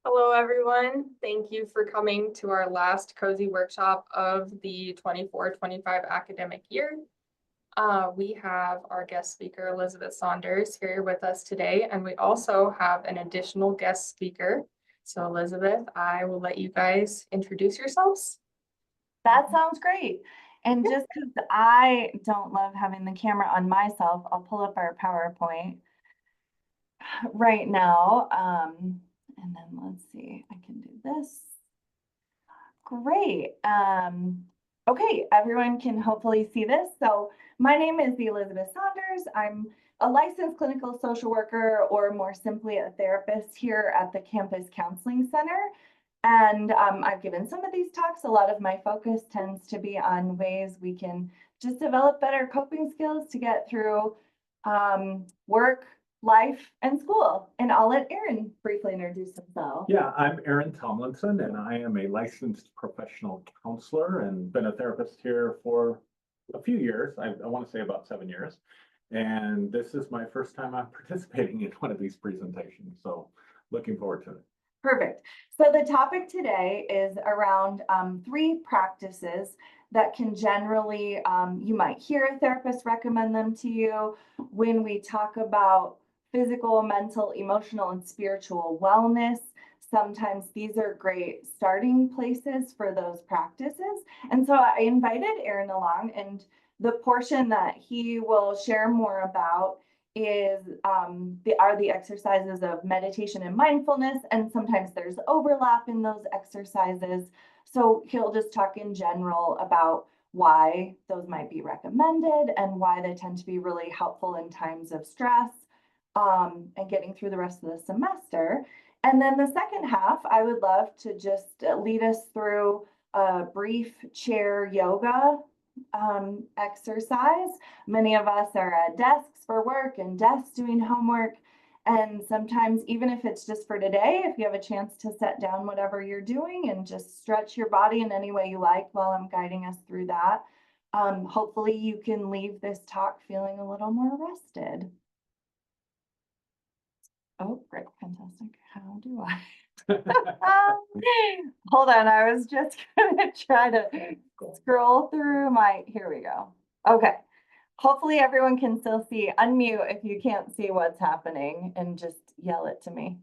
Hello, everyone. Thank you for coming to our last cozy workshop of the 24-25 academic year. We have our guest speaker, Elizabeth Saunders, here with us today, and we also have an additional guest speaker. So Elizabeth, I will let you guys introduce yourselves. That sounds great. And just because I don't love having the camera on myself, I'll pull up our PowerPoint right now. And then let's see, I can do this. Great. Okay, everyone can hopefully see this. So my name is Elizabeth Saunders. I'm a licensed clinical social worker, or more simply a therapist here at the Campus Counseling Center. And I've given some of these talks. A lot of my focus tends to be on ways we can just develop better coping skills to get through work, life, and school. And I'll let Aaron briefly introduce himself. Yeah, I'm Aaron Tomlinson, and I am a licensed professional counselor and been a therapist here for a few years. I want to say about 7 years. And this is my first time I'm participating in one of these presentations. So looking forward to it. Perfect. So the topic today is around three practices that can generally, you might hear a therapist recommend them to you when we talk about physical, mental, emotional, and spiritual wellness. Sometimes these are great starting places for those practices. And so I invited Aaron along, and the portion that he will share more about is the exercises of meditation and mindfulness, and sometimes there's overlap in those exercises. So he'll just talk in general about why those might be recommended and why they tend to be really helpful in times of stress and getting through the rest of the semester. And then the second half, I would love to just lead us through a brief chair yoga exercise. Many of us are at desks for work and desks doing homework. And sometimes, even if it's just for today, if you have a chance to set down whatever you're doing and just stretch your body in any way you like while I'm guiding us through that, hopefully you can leave this talk feeling a little more rested. Oh, great, fantastic. How do I? Hold on, I was just gonna try to scroll through here we go. Okay, hopefully everyone can still see. Unmute if you can't see what's happening and just yell it to me.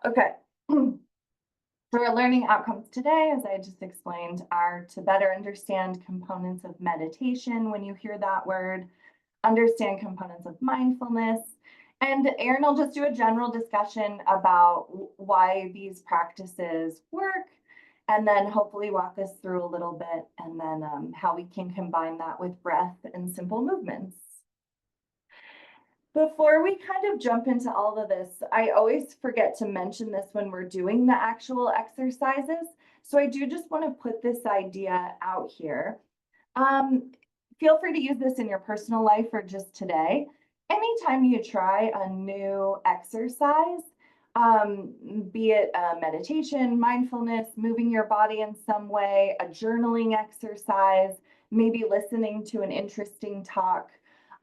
Okay. So our learning outcomes today, as I just explained, are to better understand components of meditation when you hear that word, understand components of mindfulness, and Aaron will just do a general discussion about why these practices work, and then hopefully walk us through a little bit, and then how we can combine that with breath and simple movements. Before we kind of jump into all of this, I always forget to mention this when we're doing the actual exercises. So I do just want to put this idea out here. Feel free to use this in your personal life or just today. Anytime you try a new exercise, be it a meditation, mindfulness, moving your body in some way, a journaling exercise, maybe listening to an interesting talk,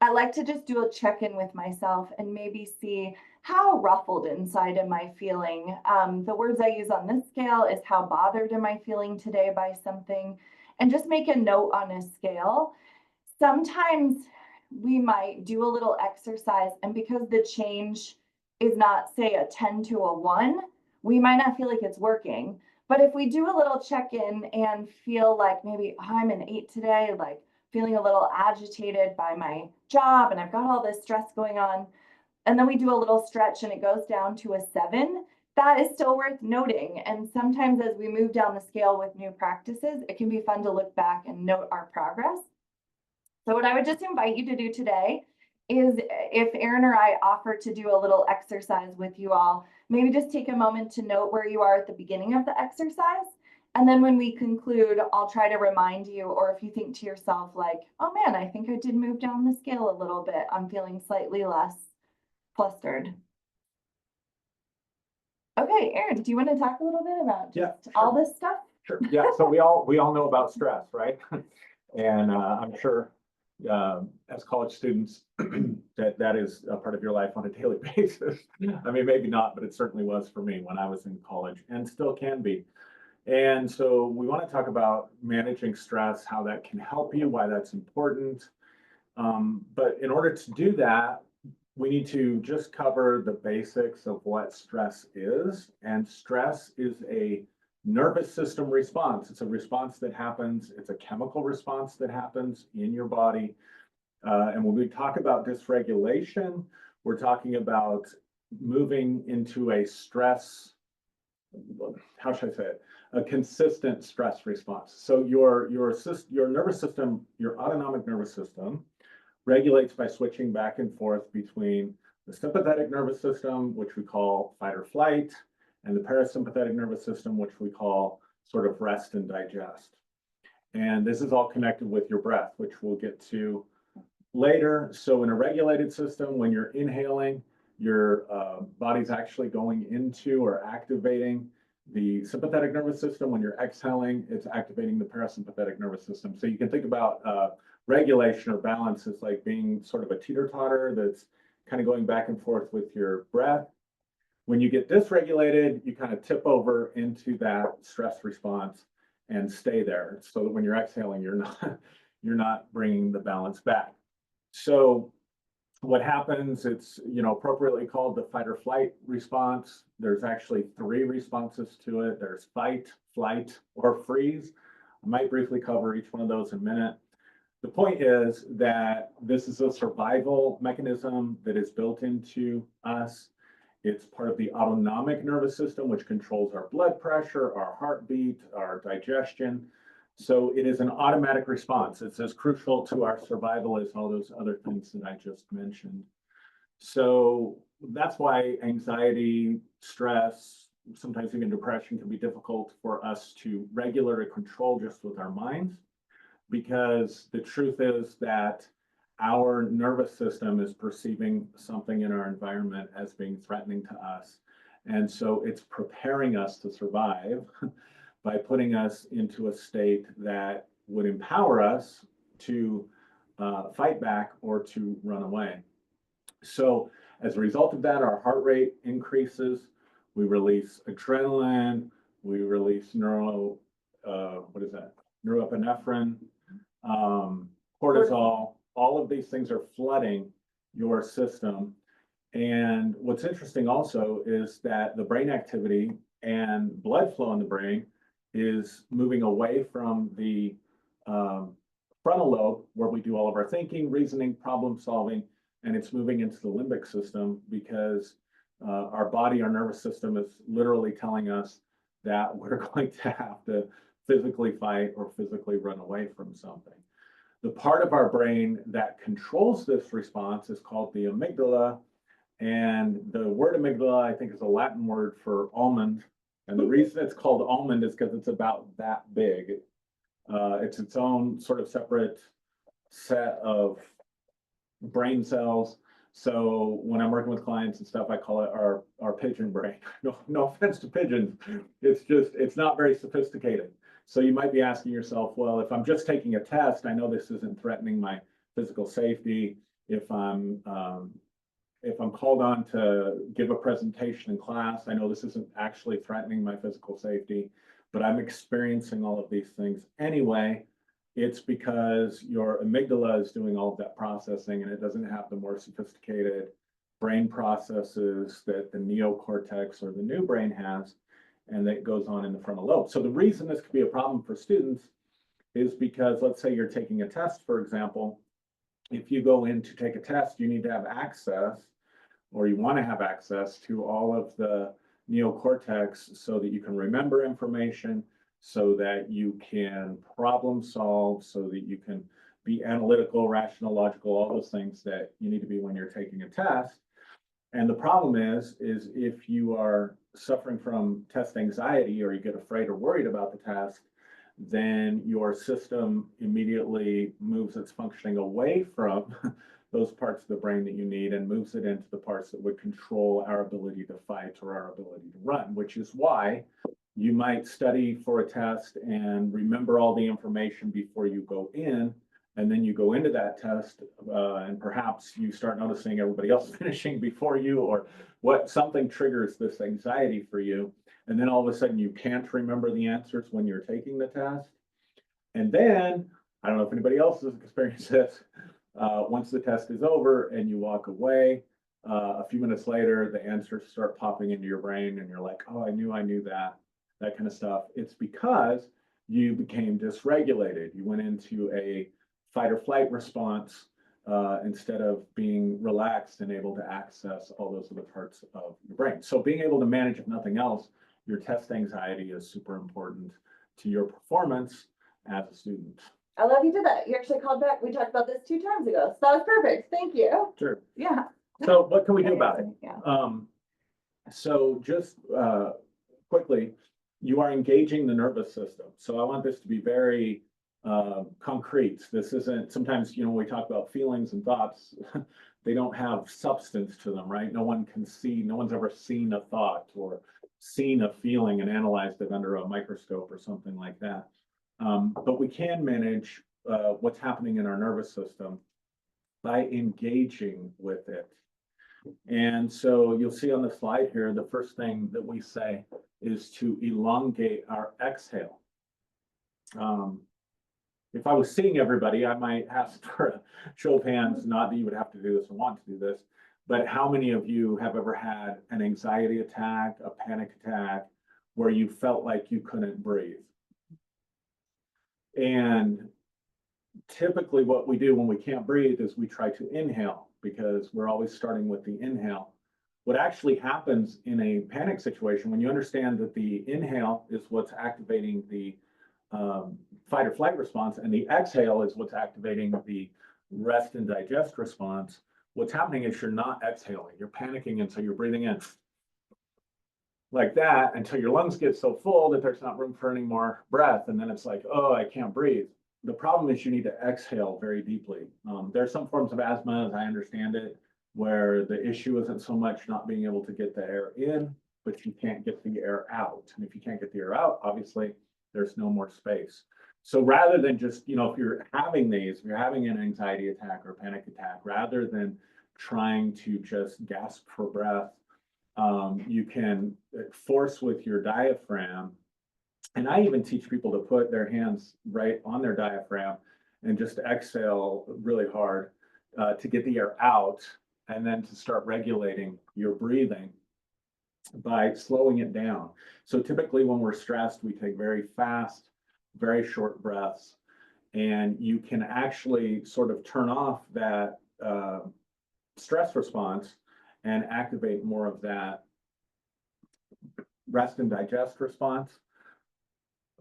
I like to just do a check-in with myself and maybe see how ruffled inside am I feeling. The words I use on this scale is how bothered am I feeling today by something, and just make a note on a scale. Sometimes we might do a little exercise, and because the change is not, say, a 10 to a 1, we might not feel like it's working. But if we do a little check-in and feel like maybe I'm an 8 today, like feeling a little agitated by my job and I've got all this stress going on, and then we do a little stretch and it goes down to a 7, that is still worth noting. And sometimes as we move down the scale with new practices, it can be fun to look back and note our progress. So what I would just invite you to do today is, if Aaron or I offer to do a little exercise with you all, maybe just take a moment to note where you are at the beginning of the exercise. And then when we conclude, I'll try to remind you, or if you think to yourself like, oh man, I think I did move down the scale a little bit, I'm feeling slightly less flustered. Okay, Aaron, do you want to talk a little bit about just all this stuff? Sure. Yeah. So we all know about stress, right? And I'm sure as college students, that is a part of your life on a daily basis. I mean, maybe not, but it certainly was for me when I was in college and still can be. And so we want to talk about managing stress, how that can help you, why that's important. But in order to do that, we need to just cover the basics of what stress is. And stress is a nervous system response. It's a response that happens, it's a chemical response that happens in your body. And when we talk about dysregulation, we're talking about moving into a stress, how should I say it? A consistent stress response. So your nervous system, your autonomic nervous system, regulates by switching back and forth between the sympathetic nervous system, which we call fight or flight, and the parasympathetic nervous system, which we call sort of rest and digest. And this is all connected with your breath, which we'll get to later. So in a regulated system, when you're inhaling, your body's actually going into or activating the sympathetic nervous system. When you're exhaling, it's activating the parasympathetic nervous system. So you can think about regulation or balance is like being sort of a teeter-totter that's kind of going back and forth with your breath. When you get dysregulated, you kind of tip over into that stress response and stay there, so that when you're exhaling, you're not bringing the balance back. So what happens, it's appropriately called the fight or flight response. There's actually 3 responses to it. There's fight, flight, or freeze. I might briefly cover each one of those in a minute. The point is that this is a survival mechanism that is built into us. It's part of the autonomic nervous system, which controls our blood pressure, our heartbeat, our digestion. So it is an automatic response. It's as crucial to our survival as all those other things that I just mentioned. So that's why anxiety, stress, sometimes even depression can be difficult for us to regulate or control just with our minds, because the truth is that our nervous system is perceiving something in our environment as being threatening to us. And so it's preparing us to survive by putting us into a state that would empower us to fight back or to run away. So as a result of that, our heart rate increases, we release adrenaline, we release norepinephrine, cortisol. All of these things are flooding your system. And what's interesting also is that the brain activity and blood flow in the brain is moving away from the frontal lobe, where we do all of our thinking, reasoning, problem solving, and it's moving into the limbic system, because our body, our nervous system is literally telling us that we're going to have to physically fight or physically run away from something. The part of our brain that controls this response is called the amygdala. And the word amygdala, I think, is a Latin word for almond. And the reason it's called almond is because it's about that big. It's its own sort of separate set of brain cells. So when I'm working with clients and stuff, I call it our pigeon brain. No offense to pigeons. It's not very sophisticated. So you might be asking yourself, well, if I'm just taking a test, I know this isn't threatening my physical safety. If I'm called on to give a presentation in class, I know this isn't actually threatening my physical safety, but I'm experiencing all of these things anyway. It's because your amygdala is doing all of that processing, and it doesn't have the more sophisticated brain processes that the neocortex or the new brain has, and that goes on in the frontal lobe. So the reason this could be a problem for students is because, let's say you're taking a test, for example. If you go in to take a test, you need to have access, or you want to have access to all of the neocortex so that you can remember information, so that you can problem solve, so that you can be analytical, rational, logical, all those things that you need to be when you're taking a test. And the problem is if you are suffering from test anxiety, or you get afraid or worried about the test, then your system immediately moves its functioning away from those parts of the brain that you need and moves it into the parts that would control our ability to fight or our ability to run, which is why you might study for a test and remember all the information before you go in, And then you go into that test, and perhaps you start noticing everybody else finishing before you, or something triggers this anxiety for you. And then all of a sudden you can't remember the answers when you're taking the test. And then, I don't know if anybody else has experienced this, once the test is over and you walk away, a few minutes later, the answers start popping into your brain and you're like, oh, I knew that kind of stuff. It's because you became dysregulated. You went into a fight or flight response instead of being relaxed and able to access all those other parts of your brain. So being able to manage, if nothing else, your test anxiety is super important to your performance as a student. I love you did that. You actually called back. We talked about this 2 times ago. So that was perfect. Thank you. Sure. Yeah. So what can we do about it? Yeah. So just quickly, you are engaging the nervous system. So I want this to be very concrete. This isn't, sometimes, we talk about feelings and thoughts, they don't have substance to them, right? No one's ever seen a thought or seen a feeling and analyzed it under a microscope or something like that. But we can manage what's happening in our nervous system by engaging with it. And so you'll see on the slide here, the first thing that we say is to elongate our exhale. If I was seeing everybody, I might ask for a show of hands, not that you would have to do this or want to do this, but how many of you have ever had an anxiety attack, a panic attack, where you felt like you couldn't breathe? And typically what we do when we can't breathe is we try to inhale, because we're always starting with the inhale. What actually happens in a panic situation, when you understand that the inhale is what's activating the fight or flight response, and the exhale is what's activating the rest and digest response, what's happening is you're not exhaling, you're panicking, and so you're breathing in like that until your lungs get so full that there's not room for any more breath, and then it's like, oh, I can't breathe. The problem is you need to exhale very deeply. There's some forms of asthma, as I understand it, where the issue isn't so much not being able to get the air in, but you can't get the air out. And if you can't get the air out, obviously, there's no more space. So rather than just, if you're having these, if you're having an anxiety attack or a panic attack, rather than trying to just gasp for breath, you can force with your diaphragm. And I even teach people to put their hands right on their diaphragm and just exhale really hard to get the air out, and then to start regulating your breathing by slowing it down. So typically when we're stressed, we take very fast, very short breaths, and you can actually sort of turn off that stress response and activate more of that rest and digest response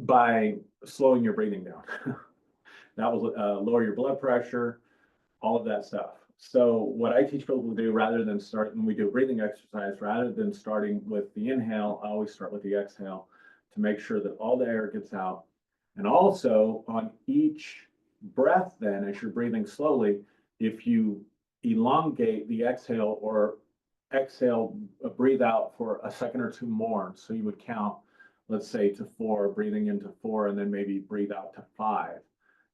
by slowing your breathing down. That will lower your blood pressure, all of that stuff. So what I teach people to do, rather than when we do a breathing exercise, rather than starting with the inhale, I always start with the exhale to make sure that all the air gets out. And also on each breath, then, as you're breathing slowly, if you elongate the exhale or exhale, breathe out for a second or two more. So you would count, let's say, to 4, breathing into 4, and then maybe breathe out to 5.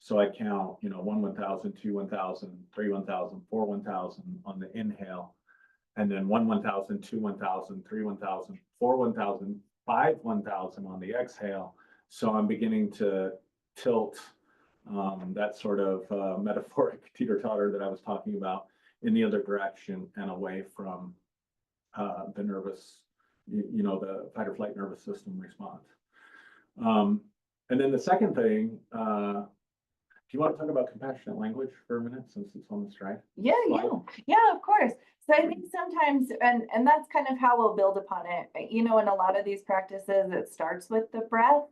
So I count, 1, 1,000, 2, 1,000, 3, 1,000, 4, 1,000 on the inhale, and then 1, 1,000, 2, 1,000, 3, 1,000, 4, 1,000, 5, 1,000 on the exhale. So I'm beginning to tilt that sort of metaphoric teeter-totter that I was talking about in the other direction and away from the nervous, the fight or flight nervous system response. And then the second thing, do you want to talk about compassionate language for a minute, since it's on the slide? Yeah, of course. So I think sometimes, and that's kind of how we'll build upon it. In a lot of these practices, it starts with the breath.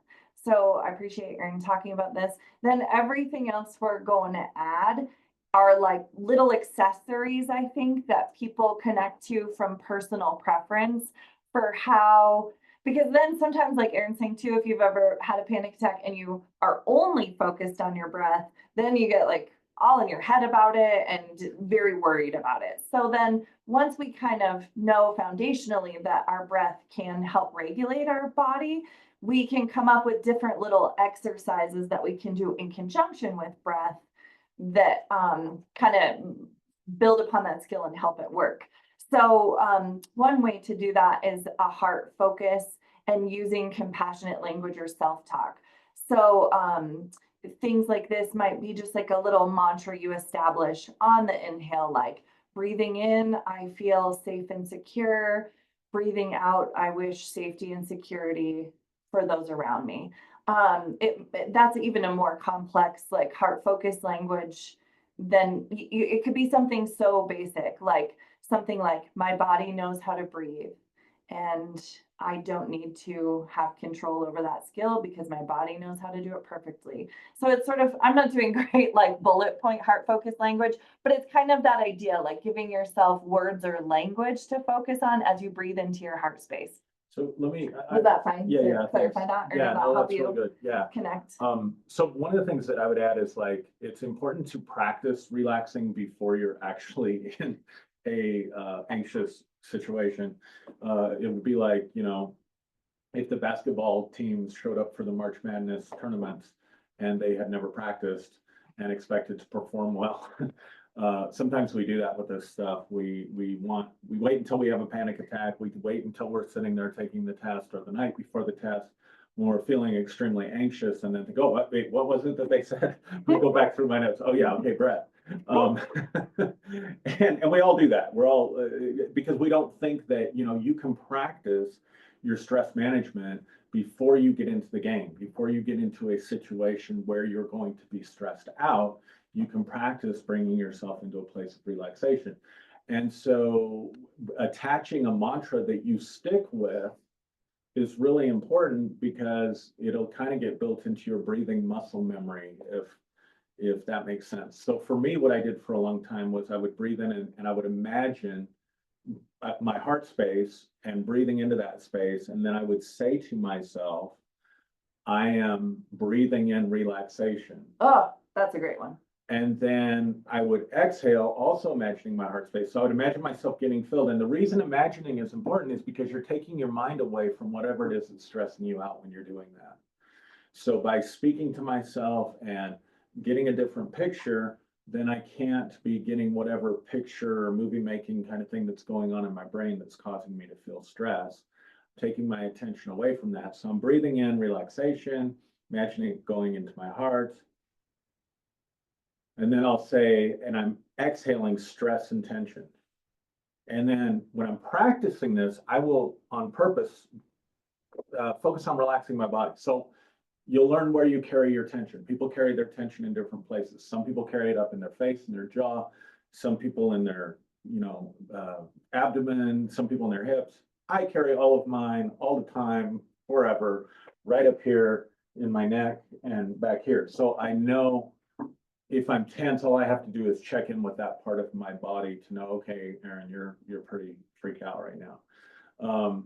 So I appreciate Erin talking about this. Then everything else we're going to add are like little accessories, I think, that people connect to from personal preference for how. Because then sometimes, like Erin's saying too, if you've ever had a panic attack and you are only focused on your breath, then you get like all in your head about it and very worried about it. So then once we kind of know foundationally that our breath can help regulate our body, we can come up with different little exercises that we can do in conjunction with breath that kind of build upon that skill and help it work. So one way to do that is a heart focus and using compassionate language or self-talk. So things like this might be just like a little mantra you establish on the inhale, like breathing in, I feel safe and secure. Breathing out, I wish safety and security for those around me. That's even a more complex, like heart focused language than it could be something so basic, like something like my body knows how to breathe and I don't need to have control over that skill because my body knows how to do it perfectly. So it's sort of, I'm not doing great like bullet point heart focused language, but it's kind of that idea, like giving yourself words or language to focus on as you breathe into your heart space. So let me. Was that fine? Yeah, to yeah. clarify that, or Yeah, did that no, help that's you really good. Yeah. connect? So one of the things that I would add is like, it's important to practice relaxing before you're actually in a anxious situation. It would be like, you know, if the basketball teams showed up for the March Madness tournaments and they had never practiced and expected to perform well. Sometimes we do that with this stuff. We wait until we have a panic attack. We wait until we're sitting there taking the test or the night before the test when we're feeling extremely anxious, and then to go, wait, what was it that they said? We go back through my notes. Oh yeah, okay, Brett. And we all do that. We're all because we don't think that, you know, you can practice your stress management before you get into the game, before you get into a situation where you're going to be stressed out. You can practice bringing yourself into a place of relaxation. And so attaching a mantra that you stick with is really important because it'll kind of get built into your breathing muscle memory, if that makes sense. So for me, what I did for a long time was I would breathe in and I would imagine my heart space and breathing into that space. And then I would say to myself, I am breathing in relaxation. Oh, that's a great one. And then I would exhale, also imagining my heart space. So I would imagine myself getting filled. And the reason imagining is important is because you're taking your mind away from whatever it is that's stressing you out when you're doing that. So by speaking to myself and getting a different picture, then I can't be getting whatever picture or movie making kind of thing that's going on in my brain that's causing me to feel stress, taking my attention away from that. So I'm breathing in relaxation, imagining it going into my heart. And then I'll say, and I'm exhaling stress and tension. And then when I'm practicing this, I will on purpose focus on relaxing my body. So you'll learn where you carry your tension. People carry their tension in different places. Some people carry it up in their face and their jaw. Some people in their, you know, abdomen. Some people in their hips. I carry all of mine all the time, forever, right up here in my neck and back here. So I know if I'm tense, all I have to do is check in with that part of my body to know, okay, Aaron, you're pretty freaked out right now.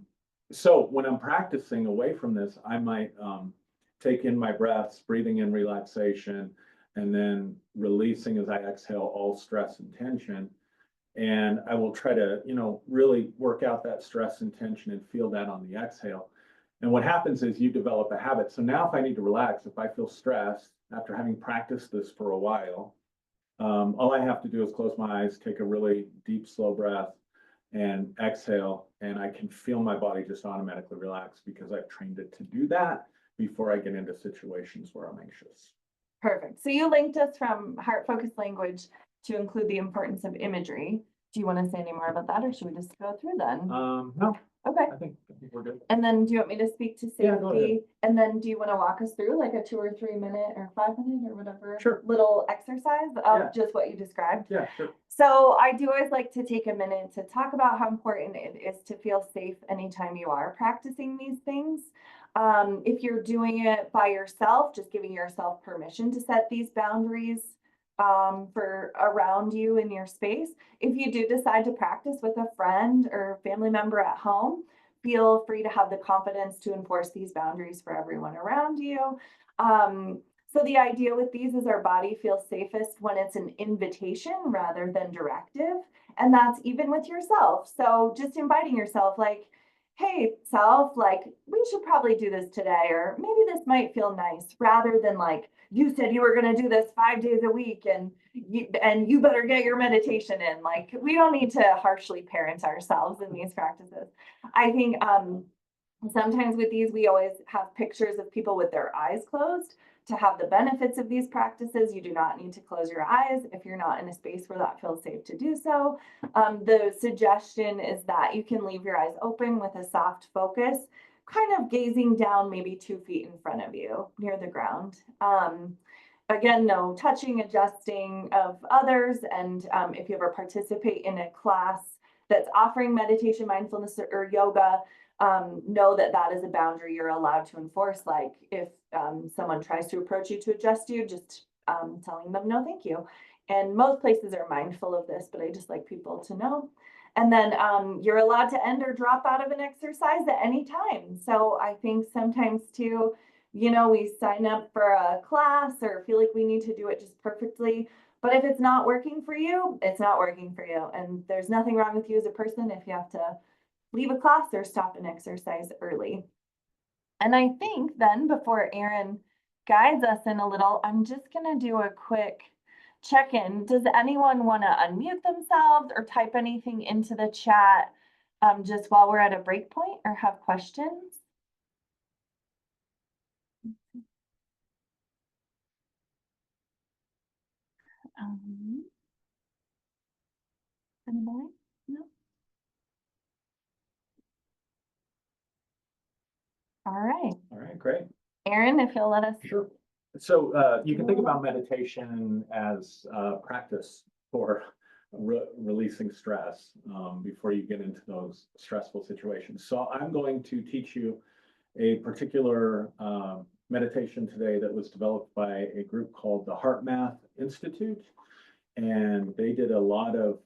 So when I'm practicing away from this, I might take in my breaths, breathing in relaxation, and then releasing as I exhale all stress and tension. And I will try to, you know, really work out that stress and tension and feel that on the exhale. And what happens is you develop a habit. So now if I need to relax, if I feel stressed after having practiced this for a while, all I have to do is close my eyes, take a really deep, slow breath, and exhale. And I can feel my body just automatically relax because I've trained it to do that before I get into situations where I'm anxious. Perfect. So you linked us from heart focused language to include the importance of imagery. Do you want to say any more about that, or should we just go through then? No, Okay. I think we're good. And then do you want me to speak to Yeah, go ahead. safety? And then do you want to walk us through like a 2 or 3 minute or 5 minute or whatever Sure. little exercise of Yeah. just what you described? Yeah, sure. So I do always like to take a minute to talk about how important it is to feel safe anytime you are practicing these things. If you're doing it by yourself, just giving yourself permission to set these boundaries for around you in your space. If you do decide to practice with a friend or family member at home, feel free to have the confidence to enforce these boundaries for everyone around you. So the idea with these is our body feels safest when it's an invitation rather than directive. And that's even with yourself. So just inviting yourself, like, hey, self, like, we we should probably do this today, or maybe this might feel nice, rather than like, you said you were going to do this 5 days a week and you better get your meditation in. Like, we don't need to harshly parent ourselves in these practices. I think sometimes with these, we always have pictures of people with their eyes closed. To have the benefits of these practices, you do not need to close your eyes if you're not in a space where that feels safe to do so. The suggestion is that you can leave your eyes open with a soft focus, kind of gazing down maybe 2 feet in front of you near the ground. Again, no touching, adjusting of others. And if you ever participate in a class that's offering meditation, mindfulness, or yoga, know that that is a boundary you're allowed to enforce. Like if someone tries to approach you to adjust you, just telling them no, thank you. And most places are mindful of this, but I just like people to know. And then you're allowed to end or drop out of an exercise at any time. So I think sometimes too, you know, we sign up for a class or feel like we need to do it just perfectly. But if it's not working for you, it's not working for you. And there's nothing wrong with you as a person if you have to leave a class or stop an exercise early. And I think then before Aaron guides us in a little, I'm just going to do a quick check-in. Does anyone want to unmute themselves or type anything into the chat just while we're at a break point or have questions? Anybody? No? All right. All right, great. Aaron, if you'll let us. Sure. So you can think about meditation as practice for releasing stress before you get into those stressful situations. So I'm going to teach you a particular meditation today that was developed by a group called the HeartMath Institute. And they did a lot of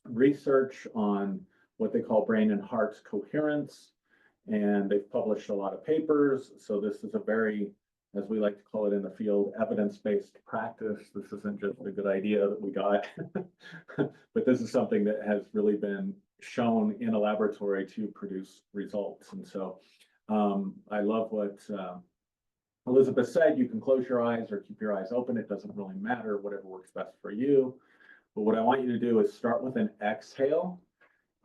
research on what they call brain and heart coherence. And they've published a lot of papers. So this is a very, as we like to call it in the field, evidence-based practice. This isn't just a good idea that we got, but this is something that has really been shown in a laboratory to produce results. And so I love what Elizabeth said. You can close your eyes or keep your eyes open. It doesn't really matter, whatever works best for you. But what I want you to do is start with an exhale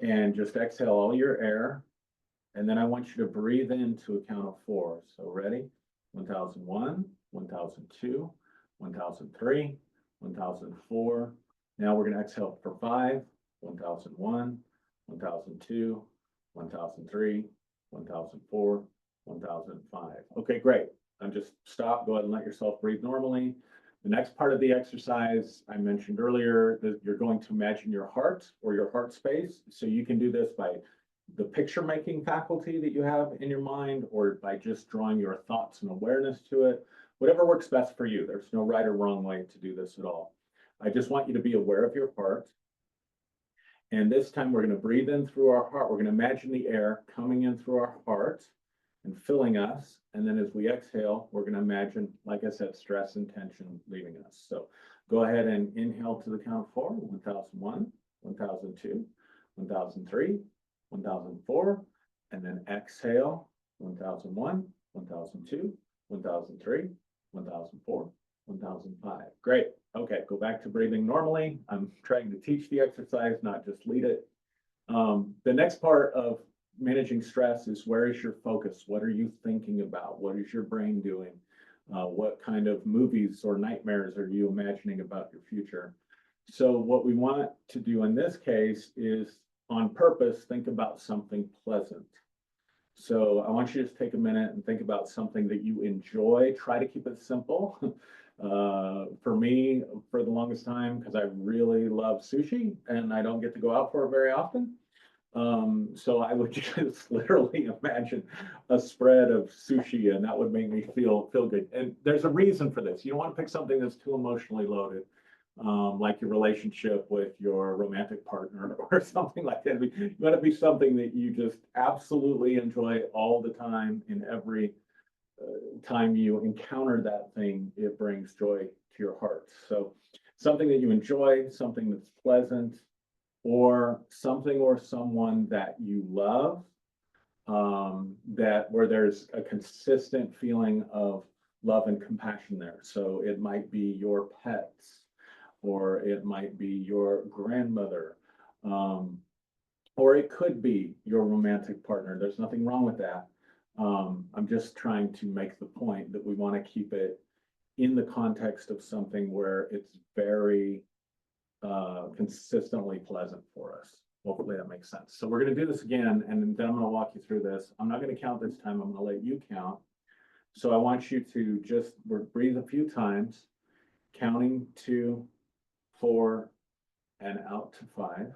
and just exhale all your air. And then I want you to breathe in to a count of 4. So ready? 1001, 1002, 1003, 1004. Now we're going to exhale for 5, 1001, 1002, 1003, 1004, 1005. Okay, great. And just stop, go ahead and let yourself breathe normally. The next part of the exercise I mentioned earlier, that you're going to imagine your heart or your heart space. So you can do this by the picture making faculty that you have in your mind, or by just drawing your thoughts and awareness to it, whatever works best for you. There's no right or wrong way to do this at all. I just want you to be aware of your heart. And this time we're going to breathe in through our heart. We're going to imagine the air coming in through our heart and filling us. And then as we exhale, we're going to imagine, like I said, stress and tension leaving us. So go ahead and inhale to the count of 4, 1001, 1002, 1003, 1004, and then exhale, 1001, 1002, 1003, 1004, 1005. Great. Okay, go back to breathing normally. I'm trying to teach the exercise, not just lead it. The next part of managing stress is, where is your focus? What are you thinking about? What is your brain doing? What kind of movies or nightmares are you imagining about your future? So what we want to do in this case is, on purpose, think about something pleasant. So I want you to just take a minute and think about something that you enjoy. Try to keep it simple. For me, for the longest time, because I really love sushi and I don't get to go out for it very often. So I would just literally imagine a spread of sushi, and that would make me feel good. And there's a reason for this. You don't want to pick something that's too emotionally loaded, like your relationship with your romantic partner or something like that. You want to be something that you just absolutely enjoy all the time. In every time you encounter that thing, it brings joy to your heart. So something that you enjoy, something that's pleasant, or something or someone that you love, that where there's a consistent feeling of love and compassion there. So it might be your pets, or it might be your grandmother, or it could be your romantic partner. There's nothing wrong with that. I'm just trying to make the point that we want to keep it in the context of something where it's very consistently pleasant for us. Hopefully that makes sense. So we're going to do this again, and then I'm going to walk you through this. I'm not going to count this time. I'm going to let you count. So I want you to just breathe a few times, counting 2, 4, and out to 5.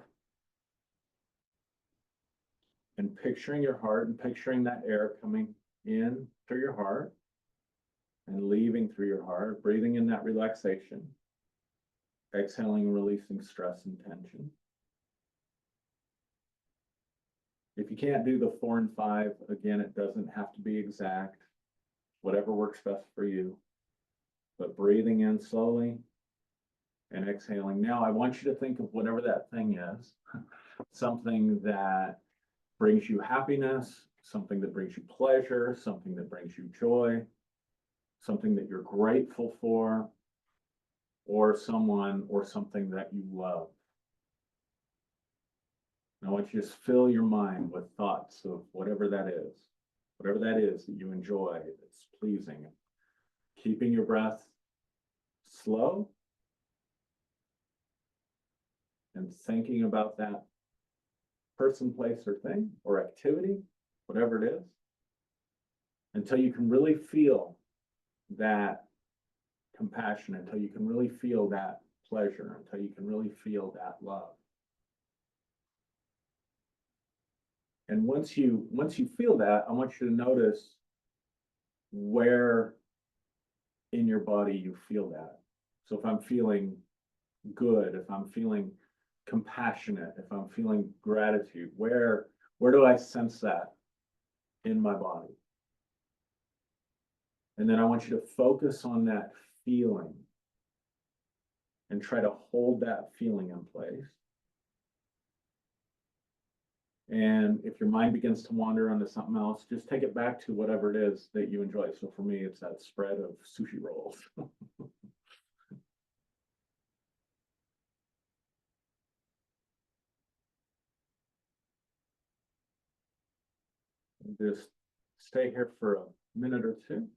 And picturing your heart and picturing that air coming in through your heart and leaving through your heart, breathing in that relaxation, exhaling and releasing stress and tension. If you can't do the 4 and 5, again, it doesn't have to be exact, whatever works best for you, but breathing in slowly and exhaling. Now I want you to think of whatever that thing is, something that brings you happiness, something that brings you pleasure, something that brings you joy, something that you're grateful for, or someone or something that you love. I want you to just fill your mind with thoughts of whatever that is that you enjoy, that's pleasing. Keeping your breath slow and thinking about that person, place, or thing, or activity, whatever it is, until you can really feel that compassion, until you can really feel that pleasure, until you can really feel that love. And once you feel that, I want you to notice where in your body you feel that. So if I'm feeling good, if I'm feeling compassionate, if I'm feeling gratitude, where do I sense that in my body? And then I want you to focus on that feeling and try to hold that feeling in place. And if your mind begins to wander onto something else, just take it back to whatever it is that you enjoy. So for me, it's that spread of sushi rolls. Just stay here for a minute or two.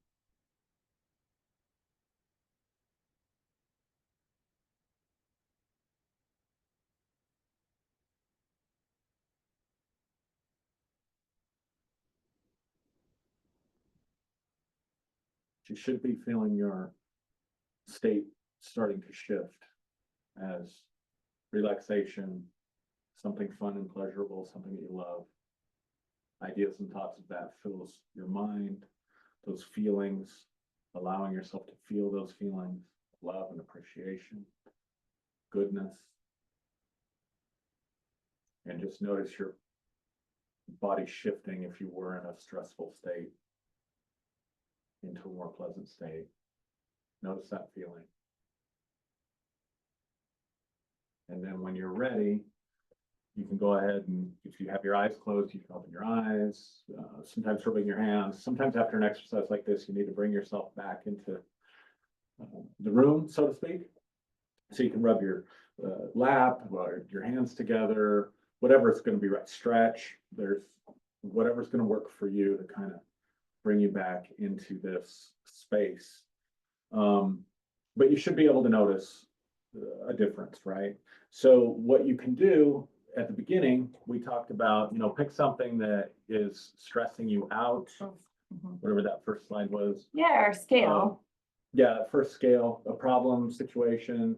You should be feeling your state starting to shift as relaxation, something fun and pleasurable, something that you love. Ideas and thoughts of that fills your mind, those feelings, allowing yourself to feel those feelings, love and appreciation, goodness. And just notice your body shifting if you were in a stressful state into a more pleasant state. Notice that feeling. And then when you're ready, you can go ahead and if you have your eyes closed, you can open your eyes, sometimes rubbing your hands. Sometimes after an exercise like this, you need to bring yourself back into the room, so to speak. So you can rub your lap or your hands together, whatever it's going to be, right? Stretch. There's whatever's going to work for you to kind of bring you back into this space. But you should be able to notice a difference, right? So what you can do at the beginning, we talked about, pick something that is stressing you out, whatever that first slide was. Yeah, our scale. Yeah, first scale, a problem, situation,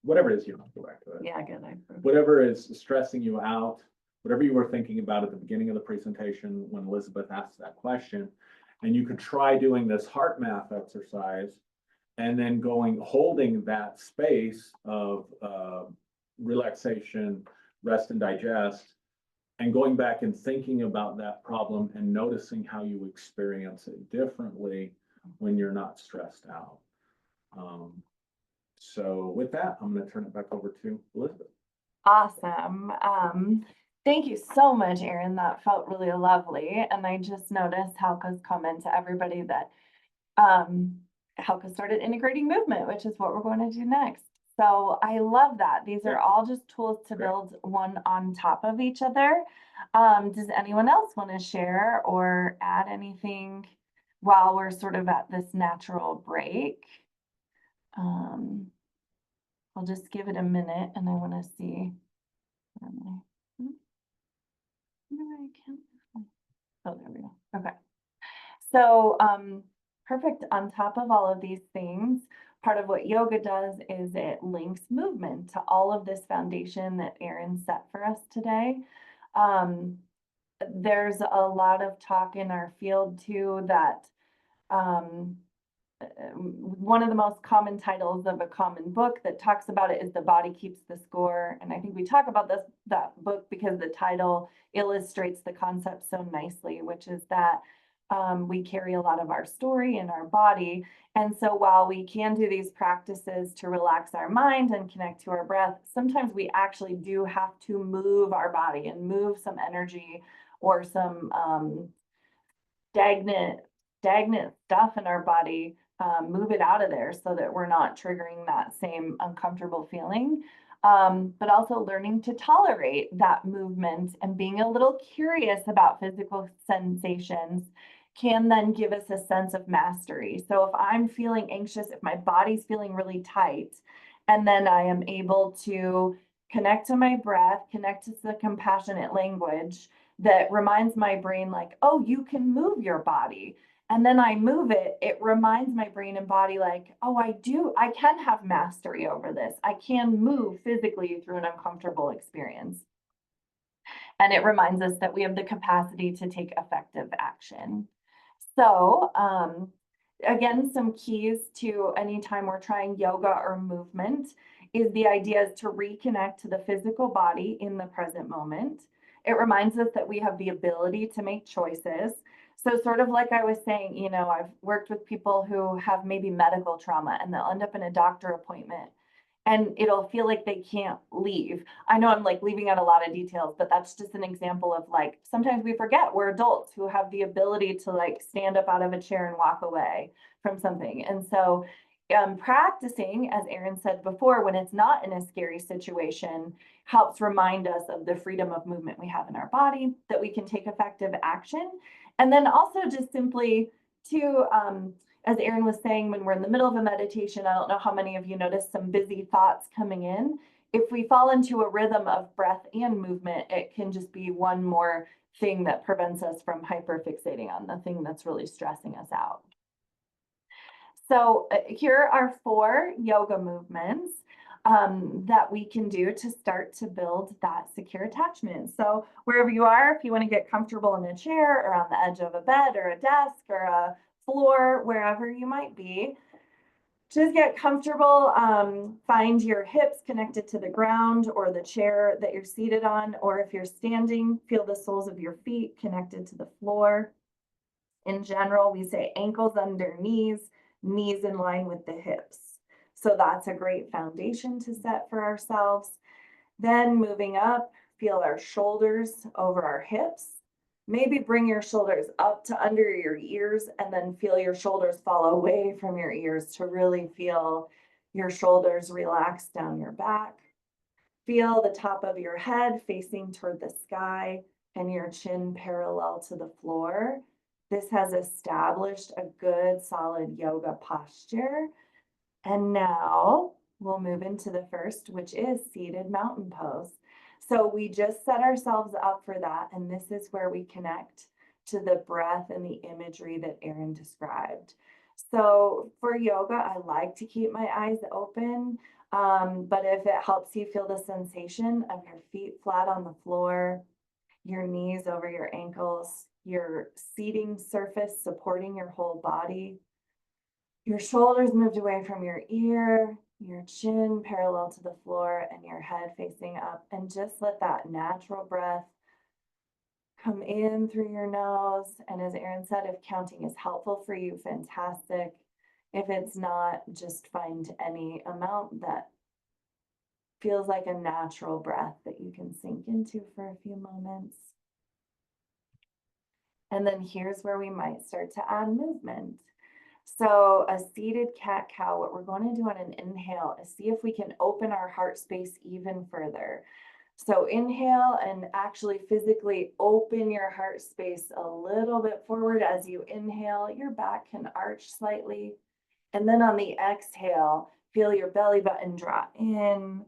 whatever it is, you don't have to go back to it. Yeah, good. Whatever is stressing you out, whatever you were thinking about at the beginning of the presentation when Elizabeth asked that question, and you could try doing this heart math exercise and then holding that space of relaxation, rest and digest, and going back and thinking about that problem and noticing how you experience it differently when you're not stressed out. So with that, I'm going to turn it back over to Elizabeth. Awesome. Thank you so much, Erin. That felt really lovely. And I just noticed Halka's comment to everybody that Halka started integrating movement, which is what we're going to do next. So I love that. These are Yeah. all just tools to Great. build one on top of each other. Does anyone else want to share or add anything while we're sort of at this natural break? I'll just give it a minute and I want to see. Where am I? No, I can't. Oh, there we go. Okay. So, perfect. On top of all of these things, part of what yoga does is it links movement to all of this foundation that Erin set for us today. There's a lot of talk in our field too that one of the most common titles of a common book that talks about it is The Body Keeps the Score. And I think we talk about that book because the title illustrates the concept so nicely, which is that we carry a lot of our story in our body. And so while we can do these practices to relax our mind and connect to our breath, sometimes we actually do have to move our body and move some energy or some stagnant stuff in our body, move it out of there so that we're not triggering that same uncomfortable feeling. But also learning to tolerate that movement and being a little curious about physical sensations can then give us a sense of mastery. So if I'm feeling anxious, if my body's feeling really tight, and then I am able to connect to my breath, connect to the compassionate language that reminds my brain, like, oh, you can move your body. And then I move it, it reminds my brain and body, like, oh, I can have mastery over this. I can move physically through an uncomfortable experience. And it reminds us that we have the capacity to take effective action. So, again, some keys to anytime we're trying yoga or movement is the idea is to reconnect to the physical body in the present moment. It reminds us that we have the ability to make choices. So sort of like I was saying, you know, I've worked with people who have maybe medical trauma and they'll end up in a doctor appointment and it'll feel like they can't leave. I know I'm like leaving out a lot of details, but that's just an example of like, sometimes we forget we're adults who have the ability to like stand up out of a chair and walk away from something. And so practicing, as Erin said before, when it's not in a scary situation, helps remind us of the freedom of movement we have in our body, that we can take effective action. And then also just simply to, as Erin was saying, when we're in the middle of a meditation, I don't know how many of you notice some busy thoughts coming in. If we fall into a rhythm of breath and movement, it can just be one more thing that prevents us from hyperfixating on the thing that's really stressing us out. So here are 4 yoga movements that we can do to start to build that secure attachment. So wherever you are, if you want to get comfortable in a chair or on the edge of a bed or a desk or a floor, wherever you might be, just get comfortable. Find your hips connected to the ground or the chair that you're seated on, or if you're standing, feel the soles of your feet connected to the floor. In general, we say ankles under knees, knees in line with the hips. So that's a great foundation to set for ourselves. Then moving up, feel our shoulders over our hips. Maybe bring your shoulders up to under your ears and then feel your shoulders fall away from your ears to really feel your shoulders relax down your back. Feel the top of your head facing toward the sky and your chin parallel to the floor. This has established a good solid yoga posture. And now we'll move into the first, which is seated mountain pose. So we just set ourselves up for that. And this is where we connect to the breath and the imagery that Erin described. So for yoga, I like to keep my eyes open. But if it helps you feel the sensation of your feet flat on the floor, your knees over your ankles, your seating surface supporting your whole body, your shoulders moved away from your ear, your chin parallel to the floor, and your head facing up. And just let that natural breath come in through your nose. And as Erin said, if counting is helpful for you, fantastic. If it's not, just find any amount that feels like a natural breath that you can sink into for a few moments. And then here's where we might start to add movement. So a seated cat-cow, what we're going to do on an inhale is see if we can open our heart space even further. So inhale and actually physically open your heart space a little bit forward as you inhale. Your back can arch slightly. And then on the exhale, feel your belly button draw in,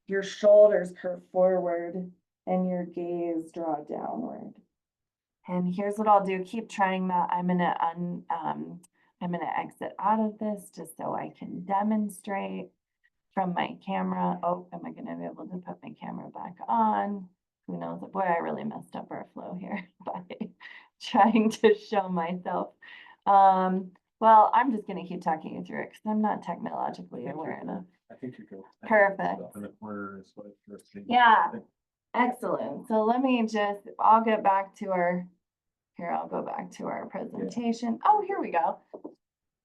your shoulders curve forward, and your gaze draw downward. And here's what I'll do. Keep trying that. I'm gonna exit out of this just so I can demonstrate from my camera. Oh, am I gonna be able to put my camera back on? Who knows? Boy, I really messed up our flow here by trying to show myself. Well, I'm just gonna keep talking you through it because I'm not technologically aware enough. I think you're good. Perfect. Up in the corner is what you're seeing. Yeah, excellent. So let me just, I'll get back to our, here, I'll go back to our presentation. Oh, here we go.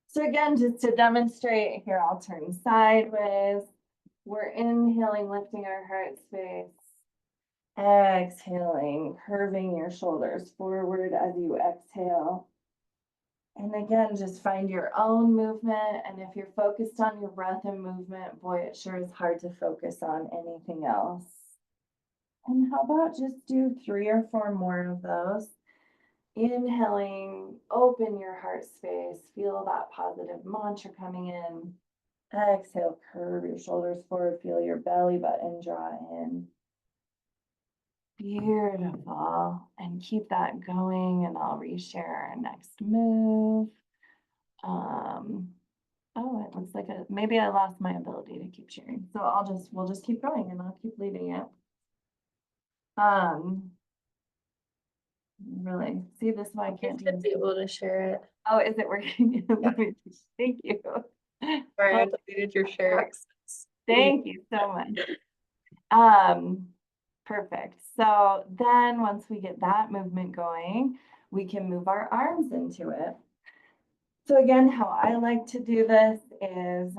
So again, just to demonstrate, here, I'll turn sideways. We're inhaling, lifting our heart space. Exhaling, curving your shoulders forward as you exhale. And again, just find your own movement. And if you're focused on your breath and movement, boy, it sure is hard to focus on anything else. And how about just do 3 or 4 more of those? Inhaling, open your heart space, feel that positive mantra coming in. Exhale, curve your shoulders forward, feel your belly button draw in. Beautiful. And keep that going, and I'll reshare our next move. Oh, it looks like maybe I lost my ability to keep sharing. So we'll just keep going and I'll keep leading it. Really, see, this one I can't should be able to share it. Oh, is it working? Thank you. Sorry, I Oh, deleted your share access. thank you so much. Perfect. So then once we get that movement going, we can move our arms into it. So again, how I like to do this is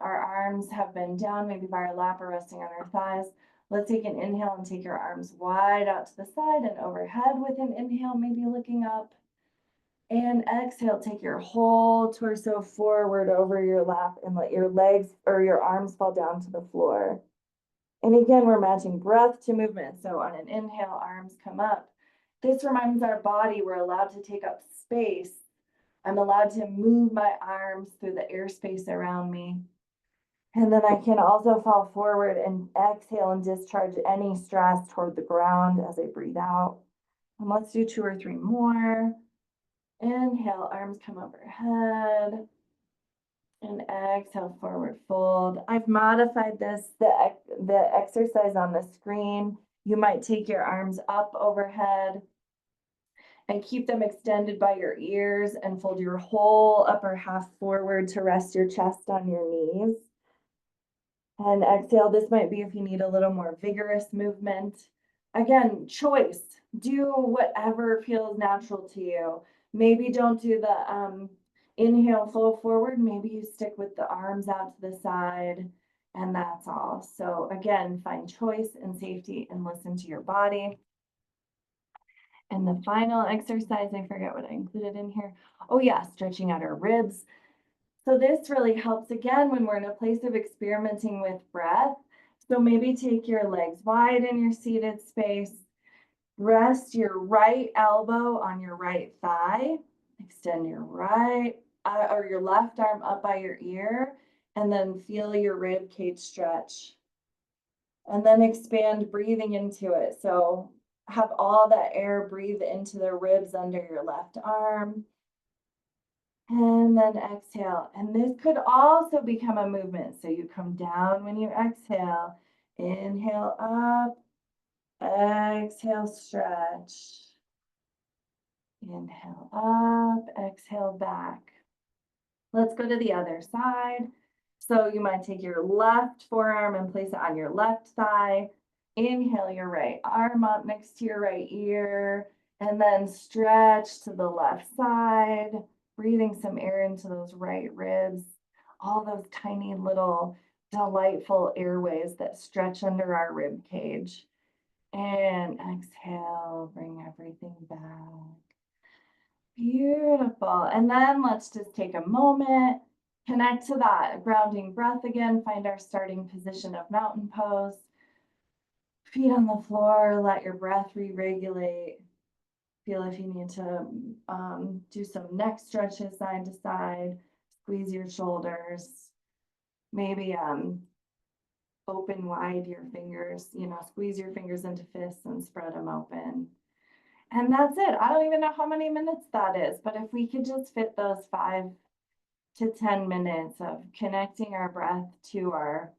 our arms have been down, maybe by our lap or resting on our thighs. Let's take an inhale and take your arms wide out to the side and overhead with an inhale, maybe looking up. And exhale, take your whole torso forward over your lap and let your legs or your arms fall down to the floor. And again, we're matching breath to movement. So on an inhale, arms come up. This reminds our body we're allowed to take up space. I'm allowed to move my arms through the airspace around me. And then I can also fall forward and exhale and discharge any stress toward the ground as I breathe out. And let's do 2 or 3 more. Inhale, arms come overhead. And exhale, forward fold. I've modified this, the exercise on the screen. You might take your arms up overhead and keep them extended by your ears and fold your whole upper half forward to rest your chest on your knees. And exhale, this might be if you need a little more vigorous movement. Again, choice. Do whatever feels natural to you. Maybe don't do the inhale, flow forward. Maybe you stick with the arms out to the side, and that's all. So again, find choice and safety and listen to your body. And the final exercise, I forget what I included in here. Oh yeah, stretching out our ribs. So this really helps again when we're in a place of experimenting with breath. So maybe take your legs wide in your seated space. Rest your right elbow on your right thigh. Extend your right or your left arm up by your ear, and then feel your rib cage stretch. And then expand, breathing into it. So have all that air breathe into the ribs under your left arm. And then exhale. And this could also become a movement. So you come down when you exhale. Inhale up. Exhale, stretch. Inhale up, exhale back. Let's go to the other side. So you might take your left forearm and place it on your left thigh. Inhale your right arm up next to your right ear, and then stretch to the left side, breathing some air into those right ribs. All those tiny little delightful airways that stretch under our rib cage. And exhale, bring everything back. Beautiful. And then let's just take a moment, connect to that grounding breath again, find our starting position of mountain pose. Feet on the floor, let your breath re-regulate. Feel if you need to do some neck stretches side to side, squeeze your shoulders, maybe open wide your fingers, squeeze your fingers into fists and spread them open. And that's it. I don't even know how many minutes that is, but if we could just fit those 5 to 10 minutes of connecting our breath to our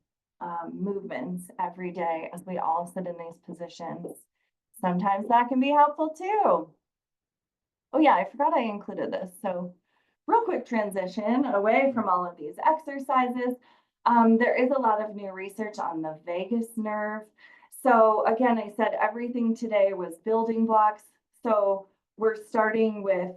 movements every day as we all sit in these positions, sometimes that can be helpful too. Oh yeah, I forgot I included this. So real quick transition away from all of these exercises. There is a lot of new research on the vagus nerve. So again, I said everything today was building blocks. So we're starting with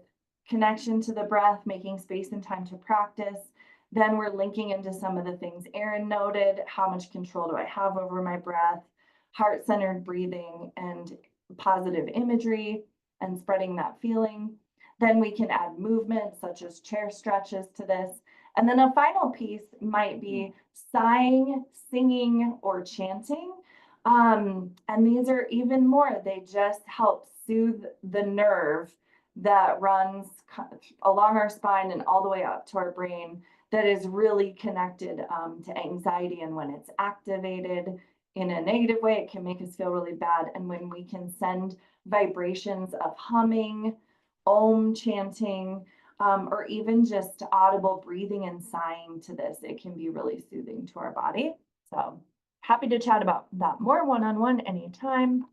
connection to the breath, making space and time to practice. Then we're linking into some of the things Erin noted. How much control do I have over my breath? Heart-centered breathing and positive imagery and spreading that feeling. Then we can add movement such as chair stretches to this. And then a final piece might be sighing, singing, or chanting. And these are even more. They just help soothe the nerve that runs along our spine and all the way up to our brain that is really connected to anxiety. And when it's activated in a negative way, it can make us feel really bad. And when we can send vibrations of humming, om chanting, or even just audible breathing and sighing to this, it can be really soothing to our body. So happy to chat about that more one-on-one anytime.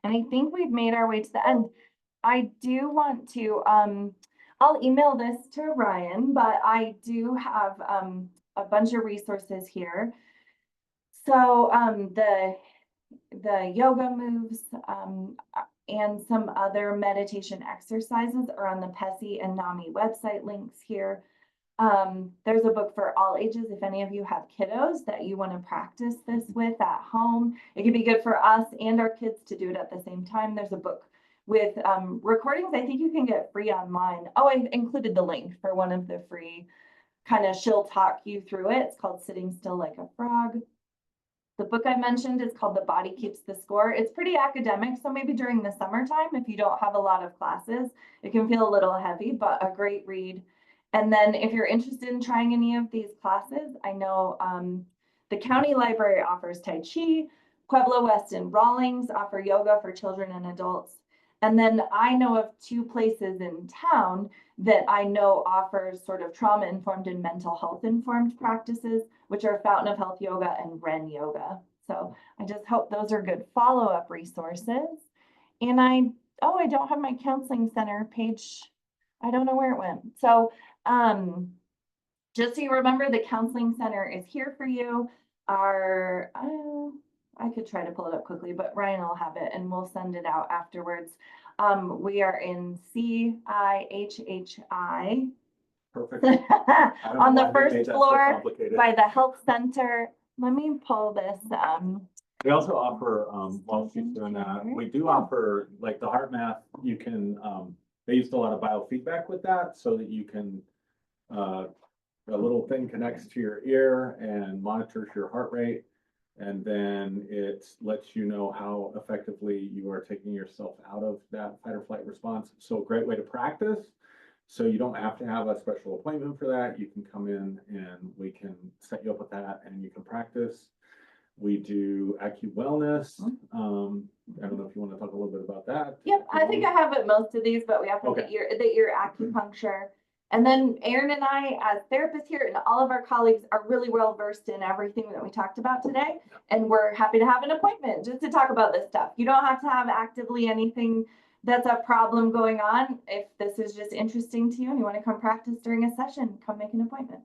And I think we've made our way to the end. I do want to, I'll email this to Ryan, but I do have a bunch of resources here. So the yoga moves and some other meditation exercises are on the PESI and NAMI website links here. There's a book for all ages. If any of you have kiddos that you want to practice this with at home, it can be good for us and our kids to do it at the same time. There's a book with recordings. I think you can get free online. Oh, I included the link for one of the free kind of, she'll talk you through it. It's called Sitting Still Like a Frog. The book I mentioned is called The Body Keeps the Score. It's pretty academic, so maybe during the summertime, if you don't have a lot of classes, it can feel a little heavy, but a great read. And then if you're interested in trying any of these classes, I know the county library offers Tai Chi, Pueblo West and Rawlings offer yoga for children and adults. And then I know of 2 places in town that I know offers sort of trauma-informed and mental health-informed practices, which are Fountain of Health Yoga and Ren Yoga. So I just hope those are good follow-up resources. And I don't have my counseling center page. I don't know where it went. So just so you remember, the counseling center is here for you. I could try to pull it up quickly, but Ryan will have it and we'll send it out afterwards. We are in CIHHI. Perfect. On the first floor by the health center. Let me pull this. We also offer, while she's doing that, we do offer like the heart math. You can, they used a lot of biofeedback with that so that you can, a little thing connects to your ear and monitors your heart rate. And then it lets you know how effectively you are taking yourself out of that fight or flight response. So a great way to practice. So you don't have to have a special appointment for that. You can come in and we can set you up with that and you can practice. We do Wellness. I don't know if you want to talk a little bit about that. Yep, I think I have at most of these, but we have Okay. the ear acupuncture. And then Erin and I, as therapists here, and all of our colleagues are really well versed in everything that we talked about today. And we're happy to have an appointment just to talk about this stuff. You don't have to have actively anything that's a problem going on. If this is just interesting to you and you want to come practice during a session, come make an appointment.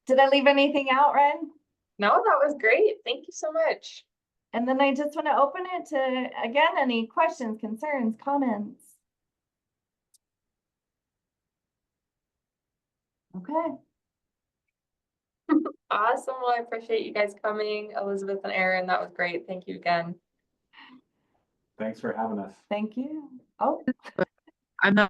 Did I leave anything out, Ren? No, that was great. Thank you so much. And then I just want to open it to, again, any questions, concerns, comments. Okay. Awesome. Well, I appreciate you guys coming. Elizabeth and Aaron, that was great. Thank you again. Thanks for having us. Thank you. Oh. I'm not